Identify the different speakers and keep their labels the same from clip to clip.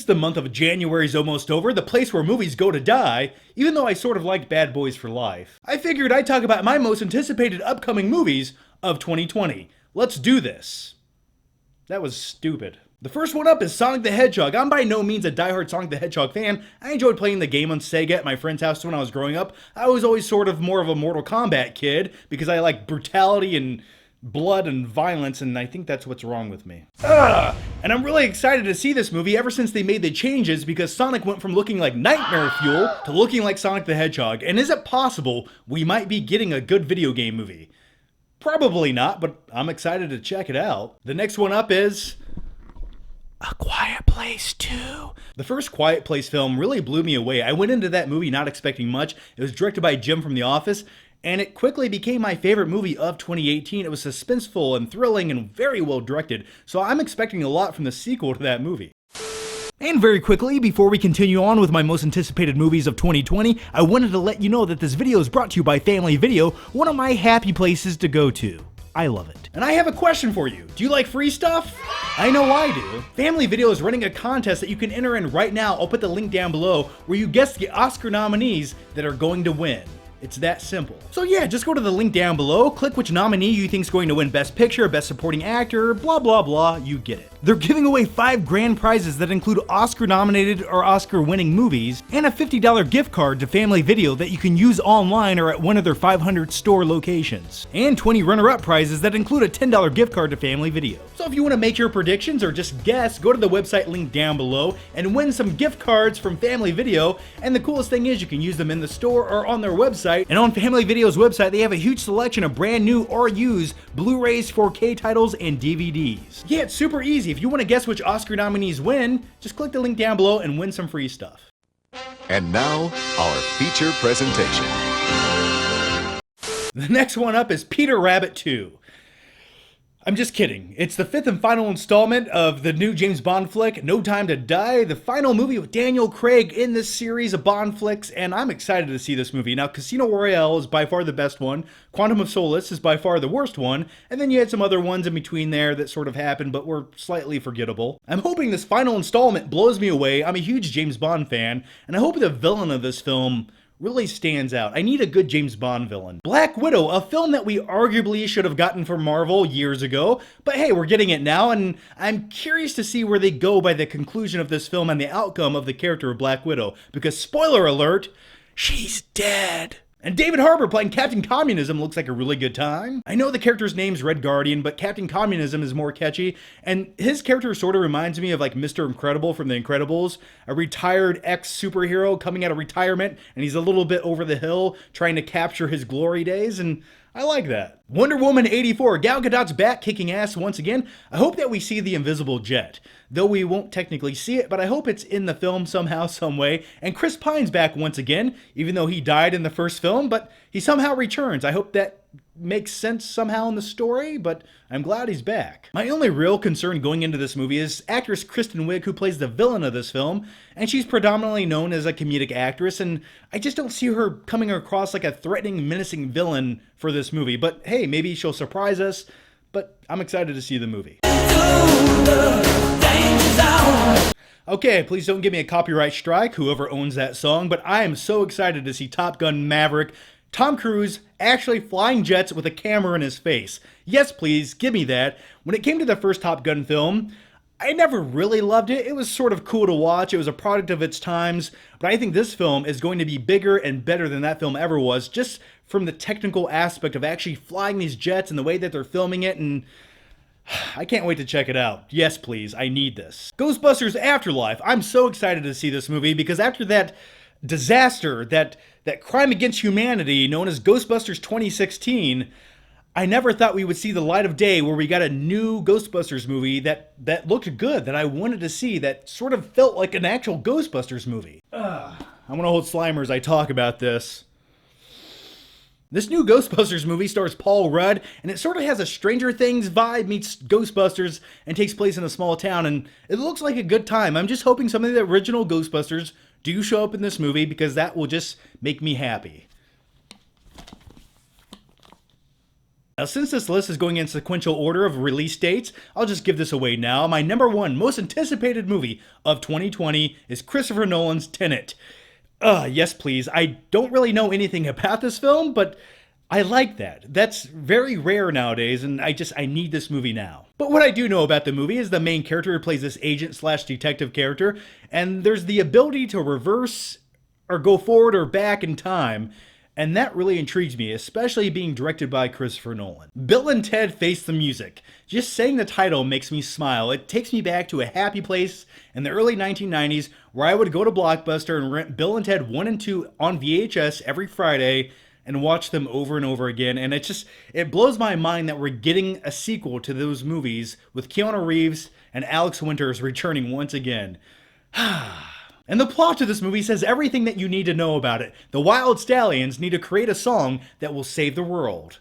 Speaker 1: since the month of January is almost over, the place where movies go to die, even though I sort of liked Bad Boys for Life, I figured I'd talk about my most anticipated upcoming movies of 2020. Let's do this. That was stupid. The first one up is Sonic the Hedgehog. I'm by no means a diehard Sonic the Hedgehog fan. I enjoyed playing the game on Sega at my friend's house when I was growing up. I was always sort of more of a Mortal Kombat kid because I like brutality and blood and violence, and I think that's what's wrong with me. And I'm really excited to see this movie ever since they made the changes because Sonic went from looking like nightmare fuel to looking like Sonic the Hedgehog. And is it possible we might be getting a good video game movie? Probably not, but I'm excited to check it out. The next one up is A Quiet Place 2. The first Quiet Place film really blew me away. I went into that movie not expecting much. It was directed by Jim from The Office, and it quickly became my favorite movie of 2018. It was suspenseful and thrilling and very well directed, so I'm expecting a lot from the sequel to that movie. And very quickly, before we continue on with my most anticipated movies of 2020, I wanted to let you know that this video is brought to you by Family Video, one of my happy places to go to. I love it. And I have a question for you. Do you like free stuff? I know I do. Family Video is running a contest that you can enter in right now. I'll put the link down below where you guess the Oscar nominees that are going to win. It's that simple. So yeah, just go to the link down below, click which nominee you think is going to win Best Picture, Best Supporting Actor, blah blah blah, you get it. They're giving away 5 grand prizes that include Oscar-nominated or Oscar-winning movies, and a $50 gift card to Family Video that you can use online or at one of their 500 store locations. And 20 runner-up prizes that include a $10 gift card to Family Video. So if you want to make your predictions or just guess, go to the website link down below and win some gift cards from Family Video, and the coolest thing is you can use them in the store or on their website. And on Family Video's website, they have a huge selection of brand new or used Blu-rays, 4K titles, and DVDs. Yeah, it's super easy. If you want to guess which Oscar nominees win, just click the link down below and win some free stuff.
Speaker 2: And now, our feature presentation.
Speaker 1: The next one up is Peter Rabbit 2. I'm just kidding. It's the 5th and final installment of the new James Bond flick, No Time to Die, the final movie with Daniel Craig in this series of Bond flicks, and I'm excited to see this movie. Now, Casino Royale is by far the best one, Quantum of Solace is by far the worst one, and then you had some other ones in between there that sort of happened but were slightly forgettable. I'm hoping this final installment blows me away. I'm a huge James Bond fan, and I hope the villain of this film really stands out. I need a good James Bond villain. Black Widow, a film that we arguably should have gotten from Marvel years ago, but hey, we're getting it now, and I'm curious to see where they go by the conclusion of this film and the outcome of the character of Black Widow, because spoiler alert, she's dead. And David Harbour playing Captain Communism looks like a really good time. I know the character's name's Red Guardian, but Captain Communism is more catchy, and his character sort of reminds me of like Mr. Incredible from The Incredibles, a retired ex-superhero coming out of retirement, and he's a little bit over the hill trying to capture his glory days, and I like that. Wonder Woman 84, Gal Gadot's back kicking ass once again. I hope that we see the invisible jet. Though we won't technically see it, but I hope it's in the film somehow, some way. And Chris Pine's back once again, even though he died in the first film, but he somehow returns. I hope that makes sense somehow in the story, but I'm glad he's back. My only real concern going into this movie is actress Kristen Wiig, who plays the villain of this film, and she's predominantly known as a comedic actress, and I just don't see her coming across like a threatening, menacing villain for this movie. But hey, maybe she'll surprise us, but I'm excited to see the movie. Okay, please don't give me a copyright strike, whoever owns that song, but I am so excited to see Top Gun Maverick, Tom Cruise actually flying jets with a camera in his face. Yes, please, give me that. When it came to the first Top Gun film, I never really loved it. It was sort of cool to watch. It was a product of its times, but I think this film is going to be bigger and better than that film ever was, just from the technical aspect of actually flying these jets and the way that they're filming it, and I can't wait to check it out. Yes, please, I need this. Ghostbusters Afterlife. I'm so excited to see this movie because after that disaster, that crime against humanity known as Ghostbusters 2016, I never thought we would see the light of day where we got a new Ghostbusters movie that looked good, that I wanted to see, that sort of felt like an actual Ghostbusters movie. I want to hold Slimer as I talk about this. This new Ghostbusters movie stars Paul Rudd, and it sort of has a Stranger Things vibe meets Ghostbusters and takes place in a small town, and it looks like a good time. I'm just hoping some of the original Ghostbusters do show up in this movie because that will just make me happy. Now, since this list is going in sequential order of release dates, I'll just give this away now. My number one most anticipated movie of 2020 is Christopher Nolan's Tenet. Yes, please. I don't really know anything about this film, but I like that. That's very rare nowadays, and I need this movie now. But what I do know about the movie is the main character plays this agent slash detective character, and there's the ability to reverse or go forward or back in time. And that really intrigues me, especially being directed by Christopher Nolan. Bill and Ted Face the Music. Just saying the title makes me smile. It takes me back to a happy place in the early 1990s where I would go to Blockbuster and rent Bill and Ted 1 and 2 on VHS every Friday and watch them over and over again. And it blows my mind that we're getting a sequel to those movies with Keanu Reeves and Alex Winters returning once again. And the plot to this movie says everything that you need to know about it. The Wild Stallions need to create a song that will save the world.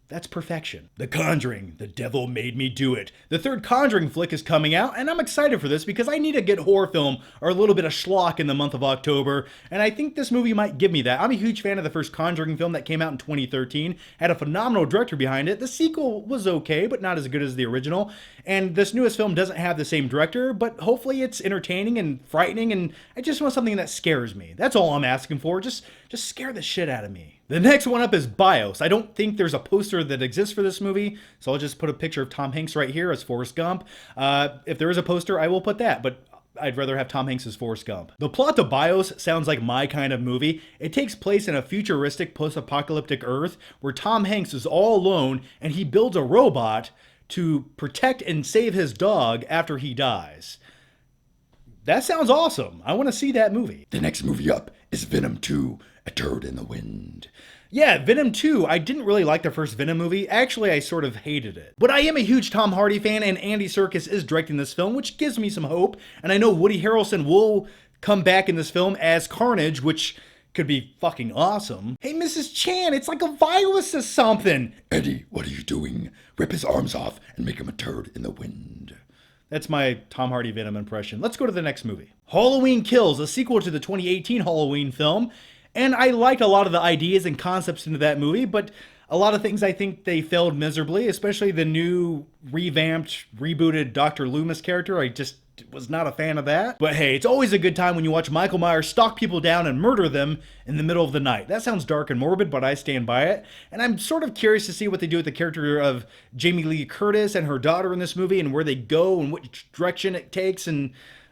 Speaker 1: That's perfection. The Conjuring, The Devil Made Me Do It. The third Conjuring flick is coming out, and I'm excited for this because I need a good horror film or a little bit of schlock in the month of October, and I think this movie might give me that. I'm a huge fan of the first Conjuring film that came out in 2013, had a phenomenal director behind it. The sequel was okay, but not as good as the original, and this newest film doesn't have the same director, but hopefully it's entertaining and frightening, and I just want something that scares me. That's all I'm asking for. Just scare the shit out of me. The next one up is BIOS. I don't think there's a poster that exists for this movie, so I'll just put a picture of Tom Hanks right here as Forrest Gump. If there is a poster, I will put that, but I'd rather have Tom Hanks as Forrest Gump. The plot to BIOS sounds like my kind of movie. It takes place in a futuristic post-apocalyptic Earth where Tom Hanks is all alone and he builds a robot to protect and save his dog after he dies. That sounds awesome. I want to see that movie.
Speaker 3: The next movie up is Venom 2, A Turd in the Wind.
Speaker 1: Yeah, Venom 2. I didn't really like the first Venom movie. Actually, I sort of hated it. But I am a huge Tom Hardy fan, and Andy Serkis is directing this film, which gives me some hope. And I know Woody Harrelson will come back in this film as Carnage, which could be fucking awesome. Hey, Mrs. Chan, it's like a virus or something.
Speaker 3: Eddie, what are you doing? Rip his arms off and make him a turd in the wind.
Speaker 1: That's my Tom Hardy Venom impression. Let's go to the next movie. Halloween Kills, a sequel to the 2018 Halloween film. And I liked a lot of the ideas and concepts into that movie, but a lot of things I think they failed miserably, especially the new revamped, rebooted Dr. Loomis character. I just was not a fan of that. But hey, it's always a good time when you watch Michael Myers stalk people down and murder them in the middle of the night. That sounds dark and morbid, but I stand by it. And I'm sort of curious to see what they do with the character of Jamie Lee Curtis and her daughter in this movie and where they go and which direction it takes. And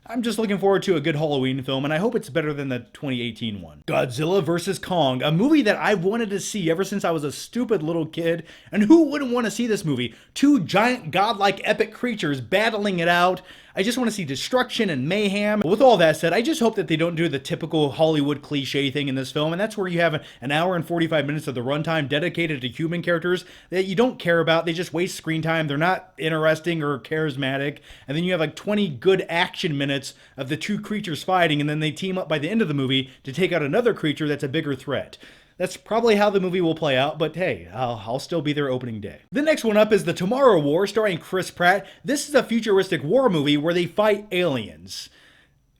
Speaker 1: I'm just looking forward to a good Halloween film, and I hope it's better than the 2018 one. Godzilla vs. Kong, a movie that I've wanted to see ever since I was a stupid little kid. And who wouldn't want to see this movie? Two giant godlike epic creatures battling it out. I just want to see destruction and mayhem. With all that said, I just hope that they don't do the typical Hollywood cliche thing in this film, and that's where you have an hour and 45 minutes of the runtime dedicated to human characters that you don't care about. They just waste screen time. They're not interesting or charismatic. And then you have like 20 good action minutes of the two creatures fighting, and then they team up by the end of the movie to take out another creature that's a bigger threat. That's probably how the movie will play out, but hey, I'll still be there opening day. The next one up is The Tomorrow War, starring Chris Pratt. This is a futuristic war movie where they fight aliens.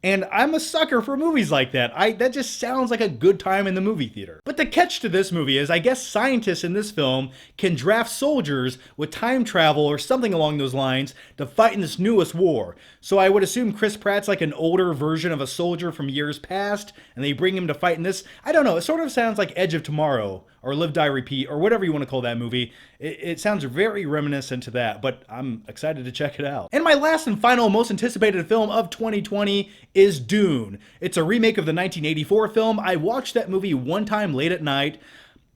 Speaker 1: And I'm a sucker for movies like that. That just sounds like a good time in the movie theater. But the catch to this movie is I guess scientists in this film can draft soldiers with time travel or something along those lines to fight in this newest war. So I would assume Chris Pratt's like an older version of a soldier from years past, and they bring him to fight in this. I don't know, it sort of sounds like Edge of Tomorrow, or Live, Die, Repeat, or whatever you want to call that movie. It sounds very reminiscent to that, but I'm excited to check it out. And my last and final most anticipated film of 2020 is Dune. It's a remake of the 1984 film. I watched that movie one time late at night.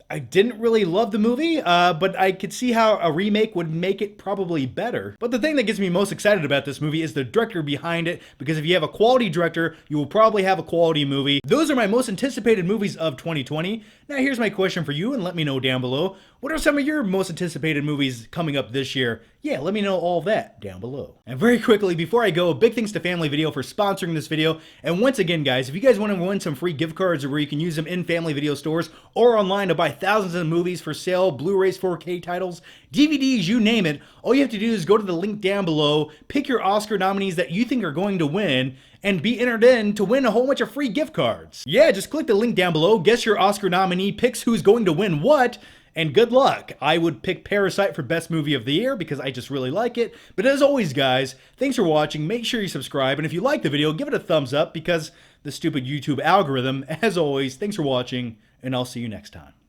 Speaker 1: I didn't really love the movie, but I could see how a remake would make it probably better. But the thing that gets me most excited about this movie is the director behind it, because if you have a quality director, you will probably have a quality movie. Those are my most anticipated movies of 2020. Now here's my question for you, and let me know down below. What are some of your most anticipated movies coming up this year? Yeah, let me know all that down below. And very quickly, before I go, big thanks to Family Video for sponsoring this video. And once again, guys, if you guys want to win some free gift cards where you can use them in Family Video stores or online to buy thousands of movies for sale, Blu-rays, 4K titles, DVDs, you name it, all you have to do is go to the link down below, pick your Oscar nominees that you think are going to win, and be entered in to win a whole bunch of free gift cards. Yeah, just click the link down below, guess your Oscar nominee, picks who's going to win what, And good luck. I would pick Parasite for best movie of the year because I just really like it. But as always, guys, thanks for watching. Make sure you subscribe. And if you like the video, give it a thumbs up because the stupid YouTube algorithm. As always, thanks for watching, and I'll see you next time.